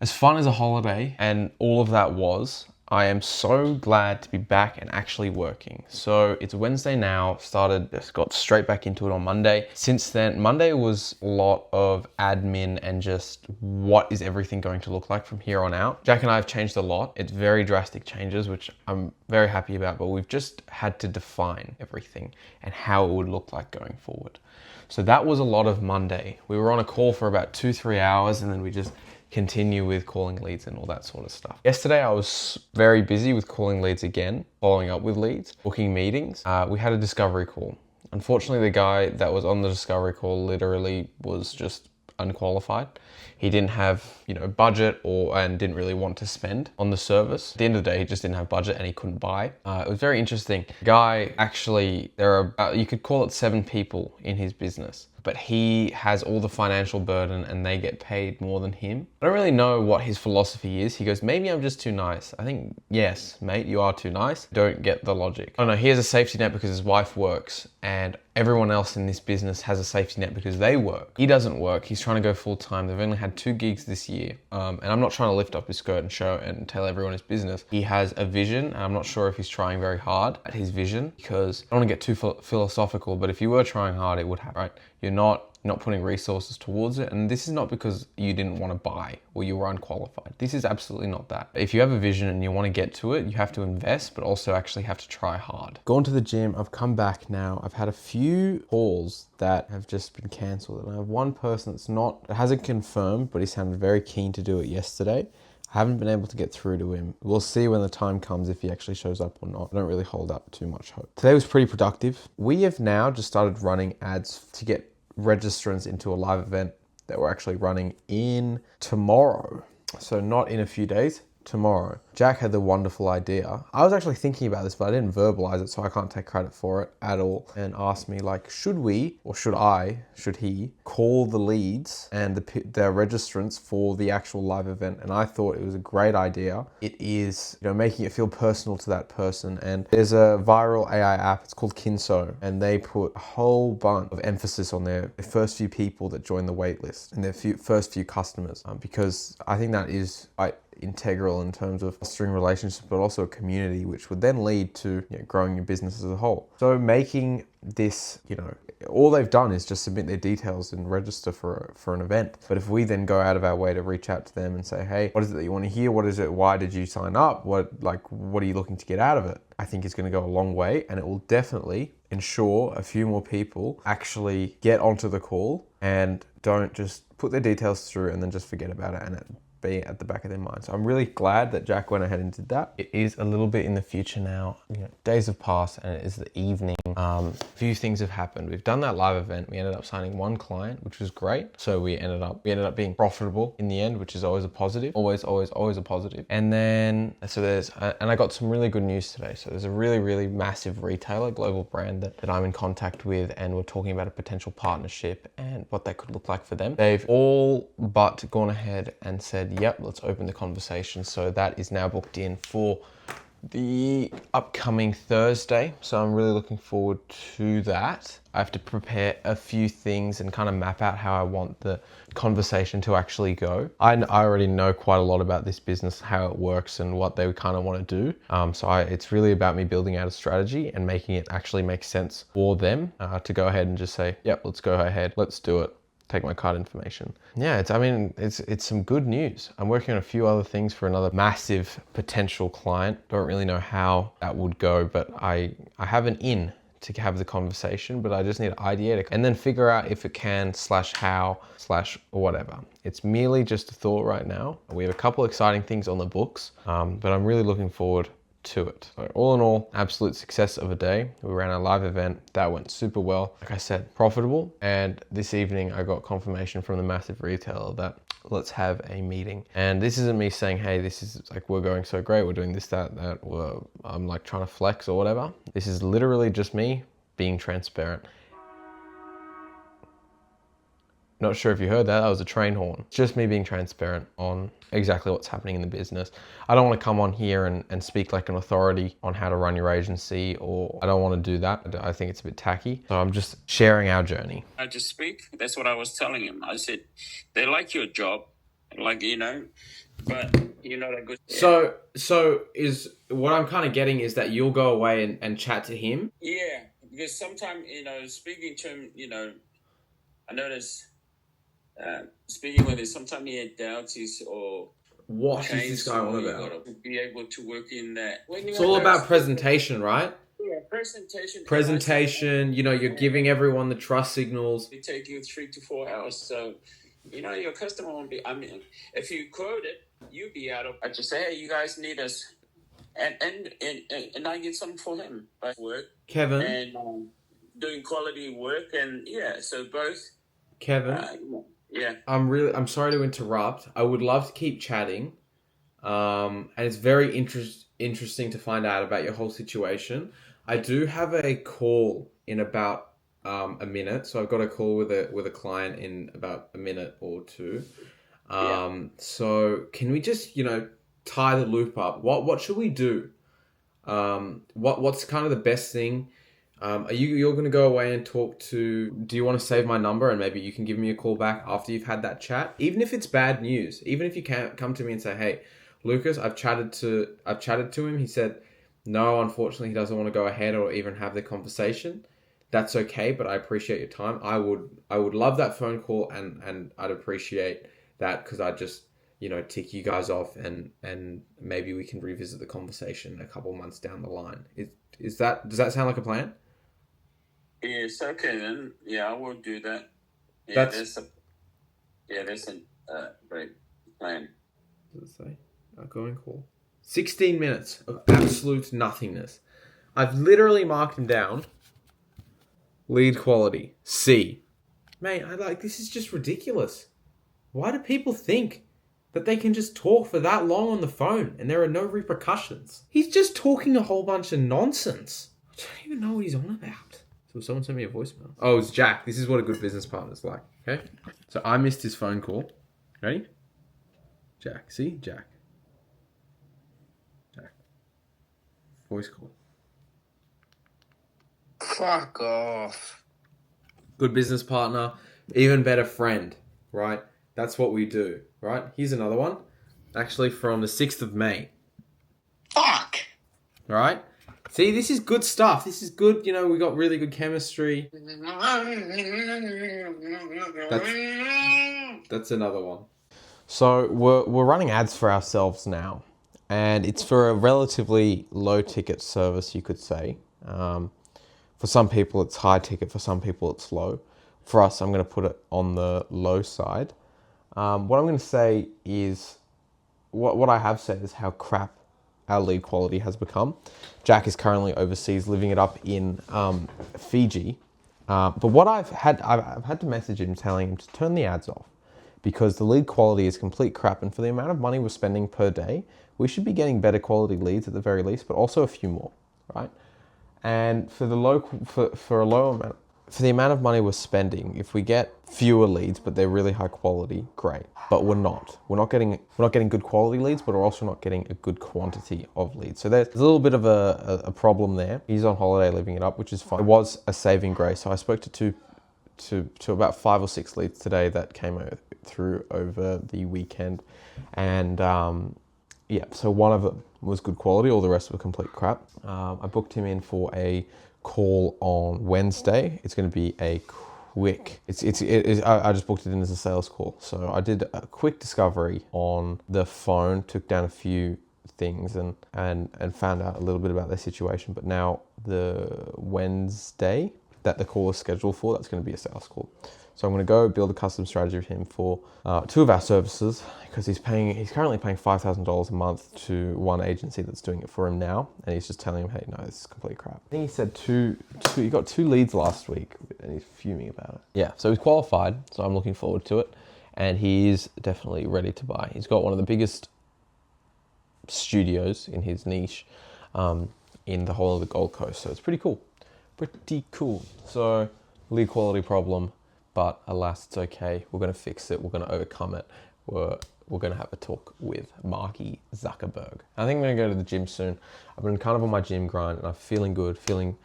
As fun as a holiday and all of that was, I am so glad to be back and actually working. So it's Wednesday now, just got straight back into it on Monday. Since then, Monday was a lot of admin and just what is everything going to look like from here on out. Jack and I have changed a lot. It's very drastic changes, which I'm very happy about, but we've just had to define everything and how it would look like going forward. So that was a lot of Monday. We were on a call for about 2-3 hours and then we just continue with calling leads and all that sort of stuff. Yesterday, I was very busy with calling leads again, following up with leads, booking meetings. We had a discovery call. Unfortunately, the guy that was on the discovery call literally was just unqualified. He didn't have, budget and didn't really want to spend on the service. At the end of the day, he just didn't have budget and he couldn't buy. It was very interesting. The guy actually, there are, you could call it 7 people in his business, but he has all the financial burden and they get paid more than him. I don't really know what his philosophy is. He goes, maybe I'm just too nice. I think, yes, mate, you are too nice. Don't get the logic. I don't know, he has a safety net because his wife works and everyone else in this business has a safety net because they work. He doesn't work. He's trying to go full time. They've only had 2 gigs this year. And I'm not trying to lift up his skirt and show and tell everyone his business. He has a vision. And I'm not sure if he's trying very hard at his vision because I don't want to get too philosophical, but if you were trying hard, it would happen, right? You're not putting resources towards it. And this is not because you didn't want to buy or you were unqualified. This is absolutely not that. If you have a vision and you want to get to it, you have to invest, but also actually have to try hard. Gone to the gym. I've come back now. I've had a few calls that have just been cancelled. And I have one person that hasn't confirmed, but he sounded very keen to do it yesterday. I haven't been able to get through to him. We'll see when the time comes if he actually shows up or not. I don't really hold up too much hope. Today was pretty productive. We have now just started running ads to get registrants into a live event that we're actually running in tomorrow. So not in a few days, tomorrow. Jack had the wonderful idea. I was actually thinking about this, but I didn't verbalize it, so I can't take credit for it at all. And asked me should he call the leads and the registrants for the actual live event? And I thought it was a great idea. It is, making it feel personal to that person. And there's a viral AI app, it's called Kinso, and they put a whole bunch of emphasis on their first few people that join the wait list and their first few customers, because I think that is integral in terms of fostering relationships, but also a community, which would then lead to growing your business as a whole. So making this, all they've done is just submit their details and register for an event. But if we then go out of our way to reach out to them and say, hey, what is it that you want to hear? What is it? Why did you sign up? What are you looking to get out of it? I think it's going to go a long way, and it will definitely ensure a few more people actually get onto the call and don't just put their details through and then just forget about it and it be at the back of their mind. So I'm really glad that Jack went ahead and did that. It is a little bit in the future now. Days have passed and it is the evening. A few things have happened. We've done that live event. We ended up signing 1 client, which was great. So we ended up being profitable in the end, which is always a positive. Always a positive. And then, and I got some really good news today. So there's a really, really massive retailer, global brand that I'm in contact with, and we're talking about a potential partnership and what that could look like for them. They've all but gone ahead and said, yep, let's open the conversation. So that is now booked in for the upcoming Thursday. So I'm really looking forward to that. I have to prepare a few things and kind of map out how I want the conversation to actually go. I already know quite a lot about this business, how it works and what they kind of want to do. It's really about me building out a strategy and making it actually make sense for them to go ahead and just say, yep, let's go ahead, let's do it. Take my card information. Yeah, it's some good news. I'm working on a few other things for another massive potential client. Don't really know how that would go, but I have an in to have the conversation, but I just need to ideate it and then figure out if it can /how whatever. It's merely just a thought right now. We have a couple exciting things on the books, but I'm really looking forward to it. So all in all, absolute success of a day. We ran a live event that went super well. Like I said, profitable. And this evening I got confirmation from the massive retailer that let's have a meeting. And this isn't me saying, hey, this is we're going so great, we're doing this, that, I'm trying to flex or whatever. This is literally just me being transparent. Not sure if you heard that was a train horn. It's just me being transparent on exactly what's happening in the business. I don't want to come on here and speak like an authority on how to run your agency, or I don't want to do that. I think it's a bit tacky. So I'm just sharing our journey. I just speak. That's what I was telling him. I said, they like your job. but you're not a good. So is what I'm kind of getting is that you'll go away and chat to him. Yeah, because sometimes speaking to him, I notice speaking with him, sometimes he had doubts or What is this changed, guy on or you about? gotta be able to work in that. It's all about presentation, right? Yeah, presentation. Presentation, you're giving everyone the trust signals. It take you 3 to 4 hours, so your customer won't be. I mean, if you quote it, you'd be out of. I just say, hey, you guys need us, and I get something for him by work, Kevin, and doing quality work, and so both. Kevin, yeah. I'm sorry to interrupt. I would love to keep chatting. And it's very interesting to find out about your whole situation. I do have a call in about a minute, so I've got a call with a client in about a minute or two. So can we just tie the loop up? What should we do? What's kind of the best thing? You're going to go away and talk to? Do you want to save my number and maybe you can give me a call back after you've had that chat? Even if it's bad news, even if you can't come to me and say, "Hey, Lucas, I've chatted to him. He said no, unfortunately, he doesn't want to go ahead or even have the conversation." That's okay, but I appreciate your time. I would love that phone call and I'd appreciate that because I just tick you guys off and maybe we can revisit the conversation a couple months down the line. Does that sound like a plan? Yes, okay then. Yeah, I will do that. Yeah, that's there's a great plan. What does it say? Outgoing call. 16 minutes of absolute nothingness. I've literally marked him down. Lead quality C. Mate, this is just ridiculous. Why do people think that they can just talk for that long on the phone and there are no repercussions? He's just talking a whole bunch of nonsense. I don't even know what he's on about. So someone sent me a voicemail. Oh, it's Jack. This is what a good business partner's like. Okay? So I missed his phone call. Ready? Jack. See? Jack. Voice call. Fuck off. Good business partner. Even better friend. Right? That's what we do. Right? Here's another one. Actually from the 6th of May. Fuck! Right? See, this is good stuff. This is good. We got really good chemistry. That's another one. So we're running ads for ourselves now. And it's for a relatively low ticket service, you could say. For some people, it's high ticket. For some people, it's low. For us, I'm going to put it on the low side. What I'm going to say is, what I have said is how crap our lead quality has become. Jack is currently overseas, living it up in Fiji. But what I've had to message him, telling him to turn the ads off, because the lead quality is complete crap. And for the amount of money we're spending per day, we should be getting better quality leads at the very least, but also a few more, right? And for the amount of money we're spending, if we get fewer leads, but they're really high quality, great. But we're not getting good quality leads, but we're also not getting a good quantity of leads. So there's a little bit of a problem there. He's on holiday living it up, which is fine. It was a saving grace. So I spoke to about 5 or 6 leads today that came through over the weekend, and so one of them was good quality, all the rest were complete crap. I booked him in for a call on Wednesday. It's going to be a quick, I just booked it in as a sales call. So I did a quick discovery on the phone, took down a few things and found out a little bit about their situation. But now the Wednesday that the call is scheduled for, that's going to be a sales call. So I'm going to go build a custom strategy with him for 2 of our services, because he's currently paying $5,000 a month to one agency that's doing it for him now, and he's just telling him, hey, no, this is complete crap. I think he said he got 2 leads last week, and he's fuming about it. Yeah, so he's qualified, so I'm looking forward to it, and he is definitely ready to buy. He's got one of the biggest studios in his niche in the whole of the Gold Coast, so it's pretty cool. So lead quality problem, but alas, it's okay. We're going to fix it. We're going to overcome it. We're going to have a talk with Marky Zuckerberg. I think I'm going to go to the gym soon. I've been kind of on my gym grind and I'm feeling good, feeling